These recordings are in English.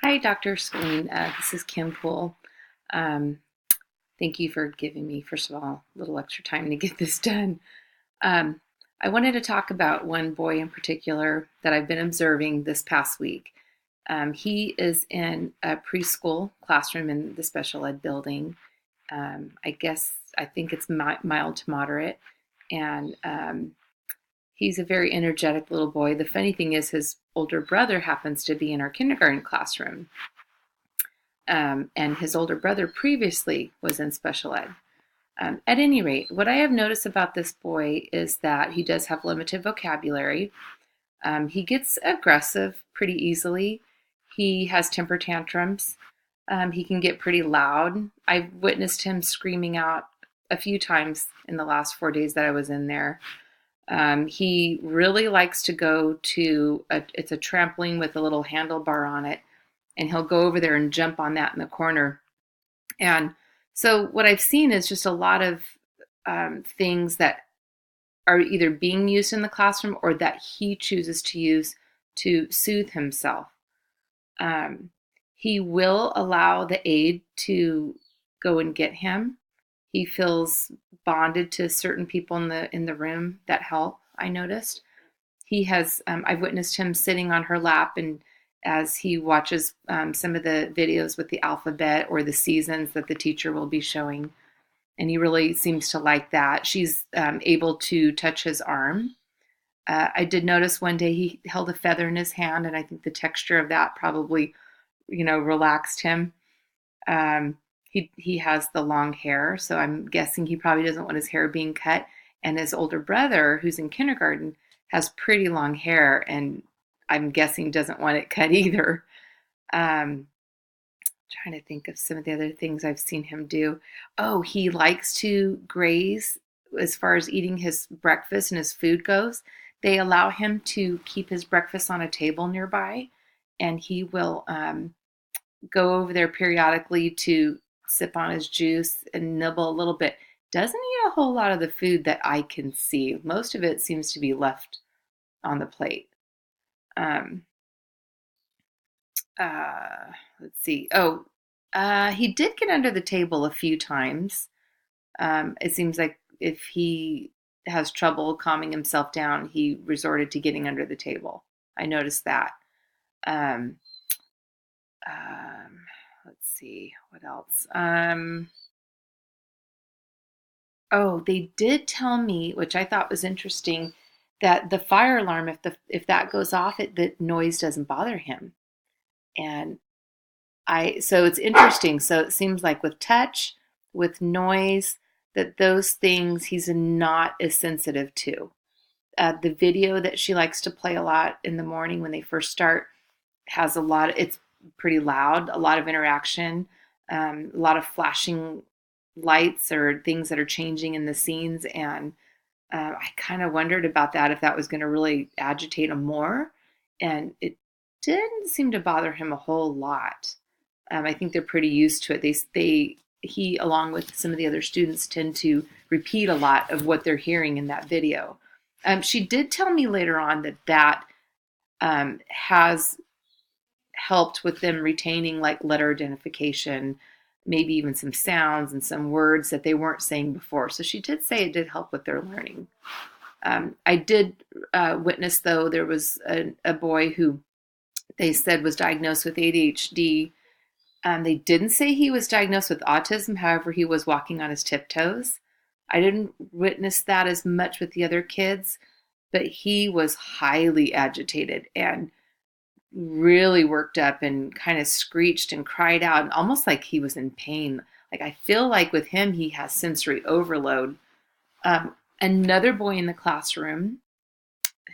Hi, Dr. Screen. This is Kim Poole. Um, Thank you for giving me, first of all, a little extra time to get this done. Um, I wanted to talk about one boy in particular that I've been observing this past week. He is in a preschool classroom in the special ed building. I think it's mild to moderate. And he's a very energetic little boy. The funny thing is, his older brother happens to be in our kindergarten classroom. And his older brother previously was in special ed. At any rate, what I have noticed about this boy is that he does have limited vocabulary. He gets aggressive pretty easily. He has temper tantrums. He can get pretty loud. I've witnessed him screaming out a few times in the last 4 days that I was in there. He really likes to go to it's a trampoline with a little handlebar on it, and he'll go over there and jump on that in the corner. And so what I've seen is just a lot of things that are either being used in the classroom or that he chooses to use to soothe himself. Um, he will allow the aide to go and get him. He feels bonded to certain people in the room that help. I noticed I've witnessed him sitting on her lap, and as he watches some of the videos with the alphabet or the seasons that the teacher will be showing, and he really seems to like that. She's able to touch his arm. I did notice one day he held a feather in his hand, and I think the texture of that probably, relaxed him. He has the long hair, so I'm guessing he probably doesn't want his hair being cut. And his older brother, who's in kindergarten, has pretty long hair, and I'm guessing doesn't want it cut either. Um, Trying to think of some of the other things I've seen him do. Oh, he likes to graze as far as eating his breakfast and his food goes. They allow him to keep his breakfast on a table nearby, and he will go over there periodically to sip on his juice and nibble a little bit. Doesn't eat a whole lot of the food that I can see. Most of it seems to be left on the plate. Um, let's see. He did get under the table a few times. It seems like if he has trouble calming himself down, he resorted to getting under the table. I noticed that. Um, um, let's see, what else? They did tell me, which I thought was interesting, that the fire alarm, if that goes off, the noise doesn't bother him. And so it's interesting. So it seems like with touch, with noise, that those things he's not as sensitive to. The video that she likes to play a lot in the morning when they first start has it's pretty loud, a lot of interaction, a lot of flashing lights or things that are changing in the scenes. And I kind of wondered about that, if that was going to really agitate him more. And it didn't seem to bother him a whole lot. I think they're pretty used to it. He, along with some of the other students, tend to repeat a lot of what they're hearing in that video. She did tell me later on that has helped with them retaining like letter identification, maybe even some sounds and some words that they weren't saying before. So she did say it did help with their learning. I did witness, though, there was a boy who they said was diagnosed with ADHD. They didn't say he was diagnosed with autism. However, he was walking on his tiptoes. I didn't witness that as much with the other kids, but he was highly agitated and really worked up and kind of screeched and cried out, and almost like he was in pain. Like, I feel like with him, he has sensory overload. Another boy in the classroom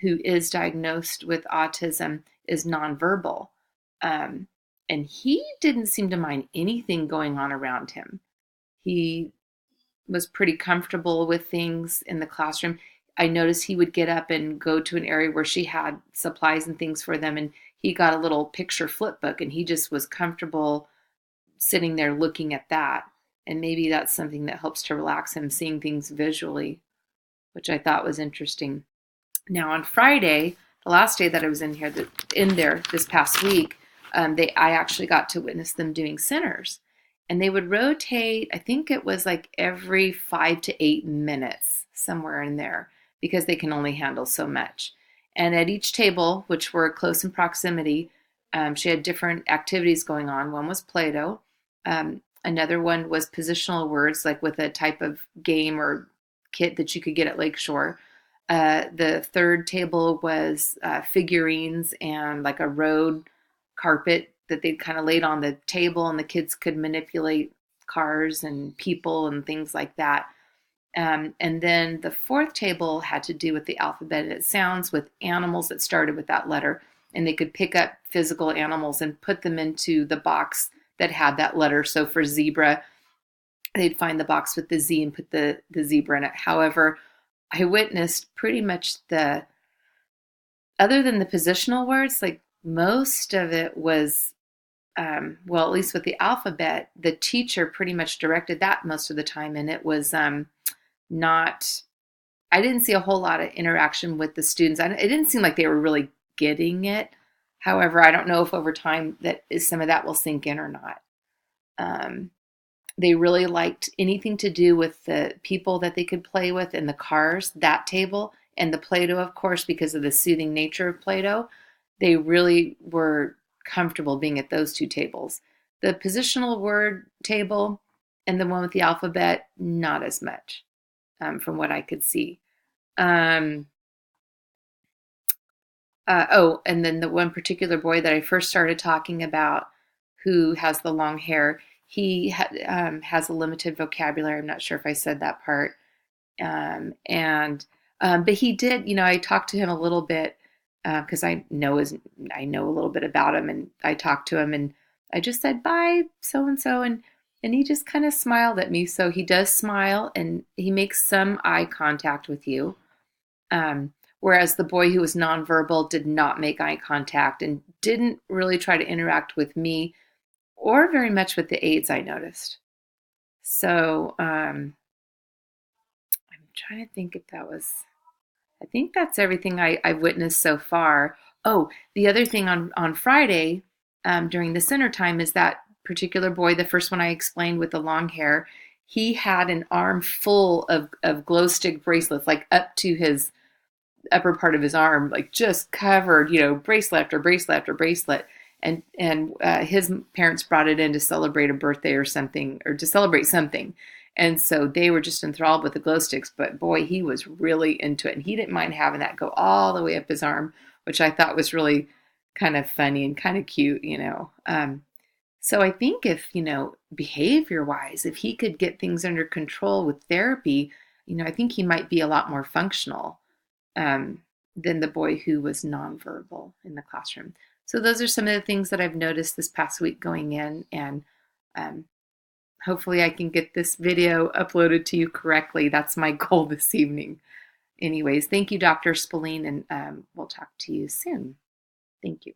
who is diagnosed with autism is nonverbal. And he didn't seem to mind anything going on around him. He was pretty comfortable with things in the classroom. I noticed he would get up and go to an area where she had supplies and things for them, and he got a little picture flip book, and he just was comfortable sitting there looking at that. And maybe that's something that helps to relax him, seeing things visually, which I thought was interesting. Now on Friday, the last day that I was in there this past week, I actually got to witness them doing centers, and they would rotate. I think it was like every 5 to 8 minutes, somewhere in there, because they can only handle so much. And at each table, which were close in proximity, she had different activities going on. One was Play-Doh. Another one was positional words, like with a type of game or kit that you could get at Lakeshore. The third table was figurines and like a road carpet that they'd kind of laid on the table, and the kids could manipulate cars and people and things like that. And then the fourth table had to do with the alphabet and its sounds, with animals that started with that letter. And they could pick up physical animals and put them into the box that had that letter. So for zebra, they'd find the box with the Z and put the zebra in it. However, I witnessed pretty much other than the positional words, like most of it was, well, at least with the alphabet, the teacher pretty much directed that most of the time. And it was not, I didn't see a whole lot of interaction with the students. It didn't seem like they were really getting it. However, I don't know if over time some of that will sink in or not. They really liked anything to do with the people that they could play with and the cars, that table, and the Play-Doh, of course, because of the soothing nature of Play-Doh. They really were comfortable being at those two tables. The positional word table and the one with the alphabet, not as much, from what I could see. And then the one particular boy that I first started talking about, who has the long hair, he has a limited vocabulary. I'm not sure if I said that part. But he did, I talked to him a little bit because I know a little bit about him, and I talked to him, and I just said, bye, so and so, and he just kind of smiled at me. So he does smile, and he makes some eye contact with you. Whereas the boy who was nonverbal did not make eye contact and didn't really try to interact with me or very much with the aides, I noticed. So I'm trying to think if I think that's everything I've witnessed so far. Oh, the other thing on Friday during the center time is that particular boy, the first one I explained with the long hair, he had an arm full of glow stick bracelets, like up to his upper part of his arm, like just covered, bracelet after bracelet after bracelet. And his parents brought it in to celebrate a birthday or something, or to celebrate something. And so they were just enthralled with the glow sticks. But boy, he was really into it. And he didn't mind having that go all the way up his arm, which I thought was really kind of funny and kind of cute, So I think if, behavior wise, if he could get things under control with therapy, I think he might be a lot more functional than the boy who was nonverbal in the classroom. So those are some of the things that I've noticed this past week going in, and hopefully I can get this video uploaded to you correctly. That's my goal this evening. Anyways, thank you, Dr. Spillane, and we'll talk to you soon. Thank you.